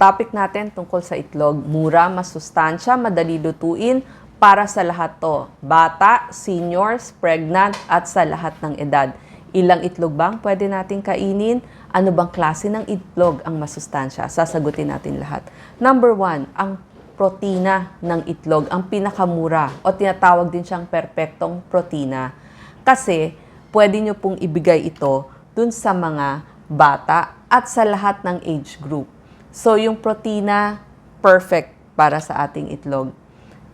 Topic natin tungkol sa itlog. Mura, masustansya, madali lutuin para sa lahat to. Bata, seniors, pregnant, at sa lahat ng edad. Ilang itlog bang pwede natin kainin? Ano bang klase ng itlog ang masustansya? Sasagutin natin lahat. Number 1, ang protina ng itlog, ang pinakamura o tinatawag din siyang perpektong protina. Kasi pwede nyo pong ibigay ito dun sa mga bata at sa lahat ng age group. So, yung protina, perfect para sa ating itlog.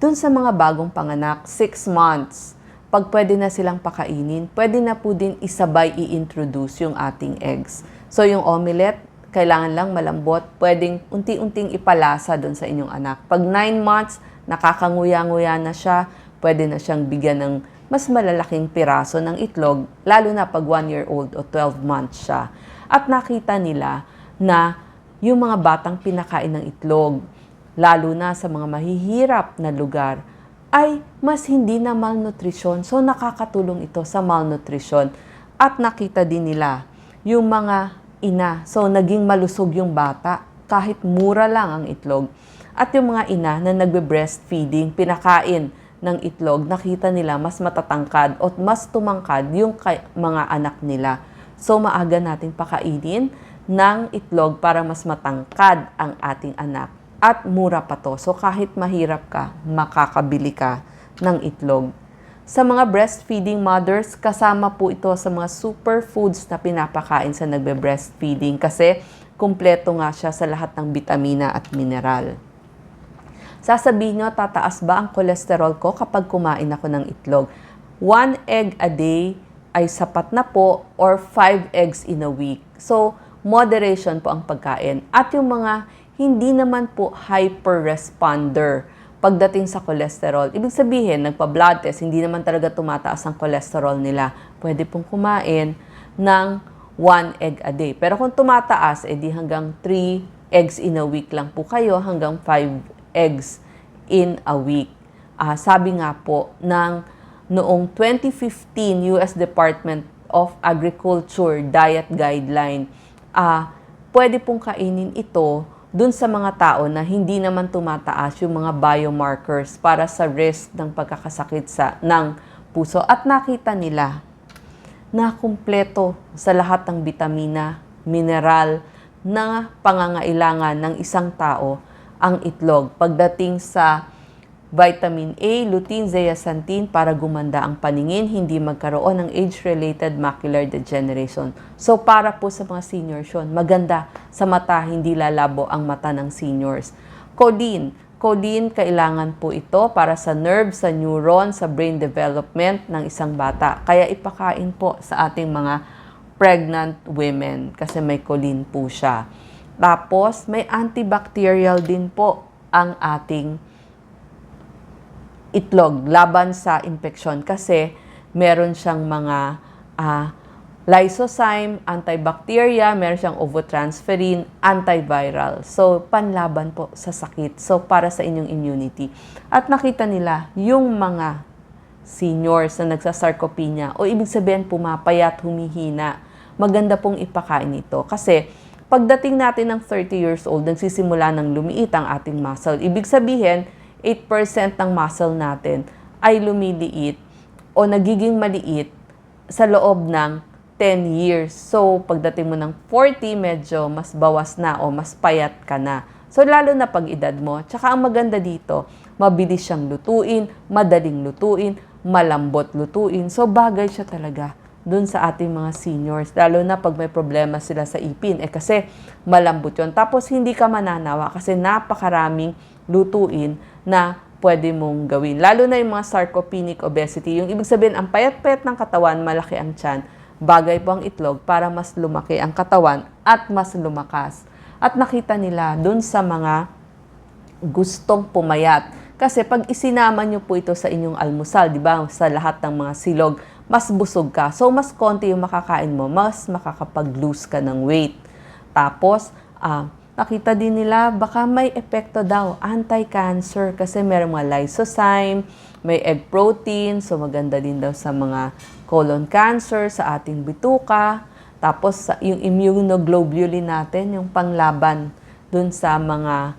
Dun sa mga bagong panganak, 6 months, pag pwede na silang pakainin, pwede na po din isabay i-introduce yung ating eggs. So, yung omelette, kailangan lang malambot, pwedeng unti-unting ipalasa dun sa inyong anak. Pag 9 months, nakakanguya-nguya na siya, pwede na siyang bigyan ng mas malalaking piraso ng itlog, lalo na pag 1-year-old o 12 months siya. At nakita nila na yung mga batang pinakain ng itlog, lalo na sa mga mahihirap na lugar, ay mas hindi na malnutrition. So, nakakatulong ito sa malnutrition. At nakita din nila yung mga ina. So, naging malusog yung bata kahit mura lang ang itlog. At yung mga ina na nagbe-breastfeeding, pinakain ng itlog, nakita nila mas matatangkad o mas tumangkad yung mga anak nila. So, maaga natin pakainin ng itlog para mas matangkad ang ating anak. At mura pa to. So, kahit mahirap ka, makakabili ka ng itlog. Sa mga breastfeeding mothers, kasama po ito sa mga superfoods na pinapakain sa nagbe-breastfeeding kasi kumpleto nga siya sa lahat ng bitamina at mineral. Sasabihin nyo, tataas ba ang cholesterol ko kapag kumain ako ng itlog? 1 egg a day ay sapat na po or 5 eggs in a week. So, moderation po ang pagkain. At yung mga hindi naman po hyper-responder pagdating sa cholesterol. Ibig sabihin, nagpa-blood test, hindi naman talaga tumataas ang cholesterol nila. Pwede pong kumain ng 1 egg a day. Pero kung tumataas, edi hanggang 3 eggs in a week lang po kayo, hanggang 5 eggs in a week. Sabi nga po ng noong 2015 US Department of Agriculture Diet Guideline, pwede pong kainin ito dun sa mga tao na hindi naman tumataas yung mga biomarkers para sa risk ng pagkakasakit ng puso. At nakita nila na kumpleto sa lahat ng bitamina, mineral na pangangailangan ng isang tao ang itlog. Pagdating sa vitamin A, lutein, zeaxanthin para gumanda ang paningin, hindi magkaroon ng age-related macular degeneration. So, para po sa mga seniors yun, maganda sa mata, hindi lalabo ang mata ng seniors. Choline. Choline, kailangan po ito para sa nerve, sa neuron, sa brain development ng isang bata. Kaya ipakain po sa ating mga pregnant women kasi may choline po siya. Tapos, may antibacterial din po ang ating itlog laban sa infeksyon kasi meron siyang mga lysozyme, antibacteria, meron siyang ovotransferin, antiviral. So, panlaban po sa sakit. So, para sa inyong immunity. At nakita nila yung mga seniors na nagsasarcopenia o ibig sabihin pumapayat, humihina, maganda pong ipakain ito. Kasi, pagdating natin ng 30 years old, nagsisimula ng lumiit ang ating muscle. Ibig sabihin, 8% ng muscle natin ay lumiliit o nagiging maliit sa loob ng 10 years. So, pagdating mo ng 40, medyo mas bawas na o mas payat ka na. So, lalo na pag edad mo. Tsaka ang maganda dito, mabilis siyang lutuin, madaling lutuin, malambot lutuin. So, bagay siya talaga dun sa ating mga seniors. Lalo na pag may problema sila sa ipin. Kasi malambot yun. Tapos, hindi ka mananawa kasi napakaraming lutuin na pwede mong gawin. Lalo na yung mga sarcopenic obesity. Yung ibig sabihin, ang payat-payat ng katawan, malaki ang tiyan. Bagay po ang itlog para mas lumaki ang katawan at mas lumakas. At nakita nila dun sa mga gustong pumayat. Kasi pag isinama nyo po ito sa inyong almusal, di ba, sa lahat ng mga silog, mas busog ka. So, mas konti yung makakain mo, mas makakapag-lose ka ng weight. Tapos, nakita din nila, baka may epekto daw, anti-cancer, kasi meron mga lysozyme, may egg protein, so maganda din daw sa mga colon cancer, sa ating bituka. Tapos, yung immunoglobulin natin, yung panglaban dun sa mga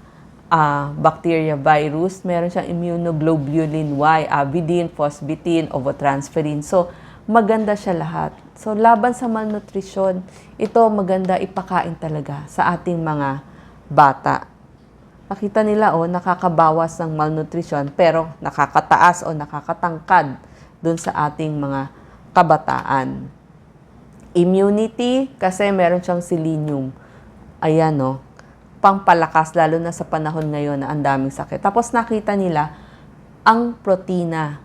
bacteria, virus. Meron siyang immunoglobulin Y, avidin, phosphidin, ovotransferin. So, maganda siya lahat. So, laban sa malnutrition, ito maganda ipakain talaga sa ating mga bata. Nakita nila, nakakabawas ng malnutrition, pero nakakataas o nakakatangkad dun sa ating mga kabataan. Immunity, kasi meron siyang selenium. Ayan, pampalakas, lalo na sa panahon ngayon na ang daming sakit. Tapos nakita nila ang protina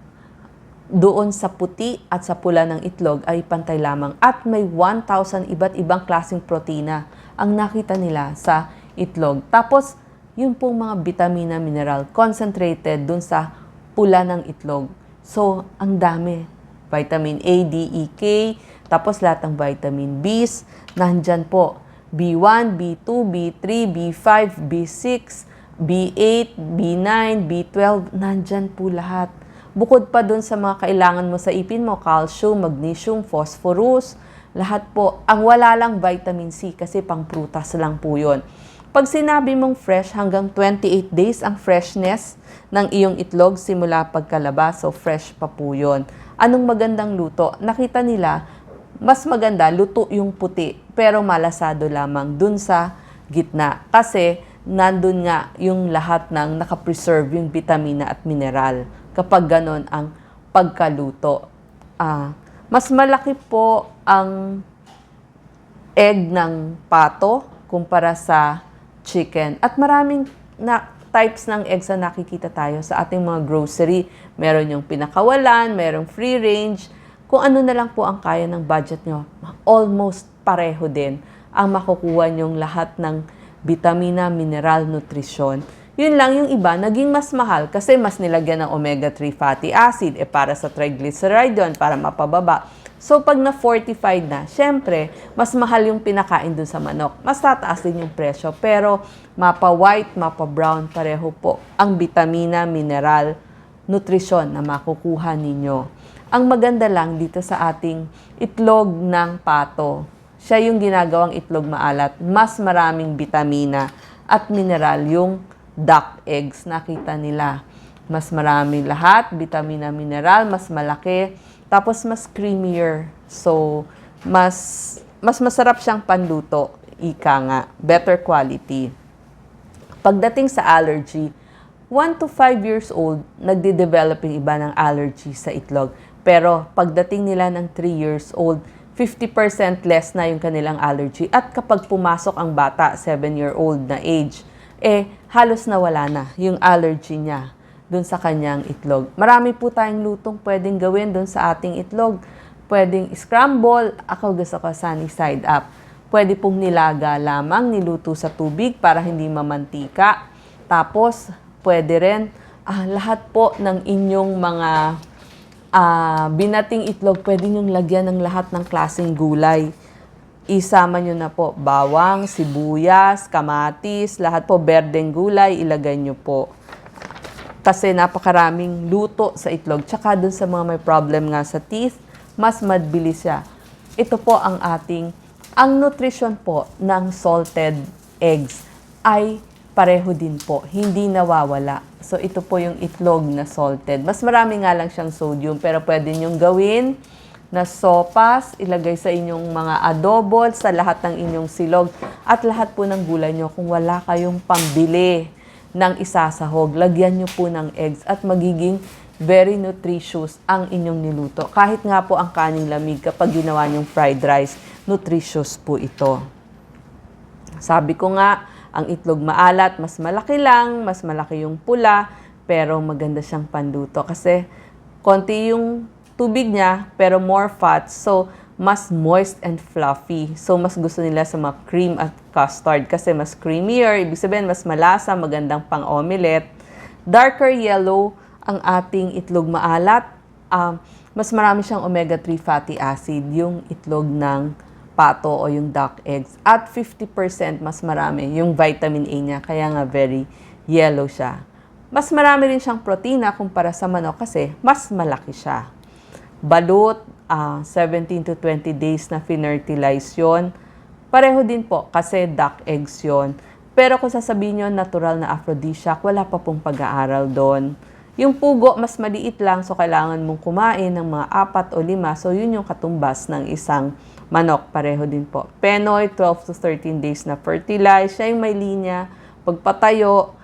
doon sa puti at sa pula ng itlog ay pantay lamang. At may 1,000 iba't ibang klaseng protina ang nakita nila sa itlog. Tapos, yung pong mga vitamina, mineral, concentrated doon sa pula ng itlog. So, ang dami. Vitamin A, D, E, K, tapos lahat ng vitamin Bs, nandyan po. B1, B2, B3, B5, B6, B8, B9, B12, nandyan po lahat. Bukod pa dun sa mga kailangan mo sa ipin mo, calcium, magnesium, phosphorus, lahat po. Ang wala lang vitamin C kasi pang prutas lang po yun. Pag sinabi mong fresh, hanggang 28 days ang freshness ng iyong itlog simula pagkalabas. So, fresh pa po yun. Anong magandang luto? Nakita nila, mas maganda, luto yung puti, pero malasado lamang dun sa gitna. Kasi, nandun nga yung lahat ng nakapreserve yung vitamina at mineral kapag ganon ang pagkaluto. Mas malaki po ang egg ng pato kumpara sa chicken. At maraming types ng eggs na nakikita tayo sa ating mga grocery. Meron yung pinakawalan, merong free range. Kung ano na lang po ang kaya ng budget nyo, almost pareho din ang makukuha nyong lahat ng vitamina, mineral, nutrisyon. Yun lang, yung iba, naging mas mahal kasi mas nilagyan ng omega-3 fatty acid para sa triglyceride yun, para mapababa. So, pag na-fortified na, syempre, mas mahal yung pinakain dun sa manok. Mas tataas din yung presyo. Pero, mapa-white, mapa-brown, pareho po ang vitamina, mineral, nutrisyon na makukuha ninyo. Ang maganda lang dito sa ating itlog ng pato, siya yung ginagawang itlog maalat. Mas maraming vitamina at mineral yung duck eggs. Nakita nila. Mas marami lahat, vitamina, mineral, mas malaki. Tapos mas creamier. So, mas masarap siyang panluto. Ika nga. Better quality. Pagdating sa allergy, 1 to 5 years old, nagde-develop yung iba ng allergy sa itlog. Pero pagdating nila ng 3 years old, 50% less na yung kanilang allergy. At kapag pumasok ang bata, 7-year-old na age, halos nawala na yung allergy niya dun sa kanyang itlog. Marami po tayong lutong pwedeng gawin dun sa ating itlog. Pwedeng scramble, ako gusto ko sunny side up. Pwede pong nilaga lamang, niluto sa tubig para hindi mamantika. Tapos, pwede rin lahat po ng inyong mga binating itlog, pwede nyong lagyan ng lahat ng klaseng gulay. Isama nyo na po bawang, sibuyas, kamatis, lahat po berdeng gulay, ilagay nyo po. Kasi napakaraming luto sa itlog. Tsaka dun sa mga may problem nga sa teeth, mas mabilis siya. Ito po ang nutrition po ng salted eggs ay pareho din po. Hindi nawawala. So, ito po yung itlog na salted. Mas marami nga lang siyang sodium, pero pwede nyong gawin na sopas, ilagay sa inyong mga adobo, sa lahat ng inyong silog, at lahat po ng gulay nyo. Kung wala kayong pambili ng isasahog, lagyan nyo po ng eggs at magiging very nutritious ang inyong niluto. Kahit nga po ang kaning lamig, kapag ginawa nyong fried rice, nutritious po ito. Sabi ko nga, ang itlog maalat, mas malaki lang, mas malaki yung pula, pero maganda siyang panluto kasi konti yung tubig niya, pero more fat, so mas moist and fluffy. So, mas gusto nila sa mga cream at custard kasi mas creamier, ibig sabihin mas malasa, magandang pang-omelette. Darker yellow ang ating itlog maalat. Mas marami siyang omega-3 fatty acid, yung itlog ng pato o yung duck eggs. At 50% mas marami yung vitamin A niya, kaya nga very yellow siya. Mas marami rin siyang protina kumpara sa manok kasi mas malaki siya. Balut, 17 to 20 days na finertilize yun. Pareho din po kasi duck eggs yun. Pero kung sasabihin nyo natural na aphrodisiac, wala pa pong pag-aaral doon. Yung pugo, mas maliit lang, so kailangan mong kumain ng mga 4 o 5. So, yun yung katumbas ng isang manok. Pareho din po. Penoy, 12 to 13 days na fertilize. Siya yung may linya. Pagpatayo,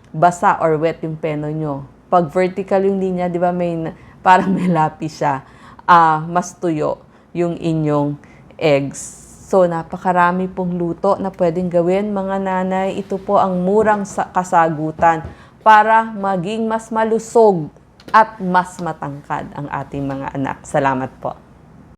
basa or wet yung penoy nyo. Pag vertical yung linya, di ba parang may lapis siya. Mas tuyo yung inyong eggs. So, napakarami pong luto na pwedeng gawin, mga nanay. Ito po ang murang kasagutan para maging mas malusog at mas matangkad ang ating mga anak. Salamat po.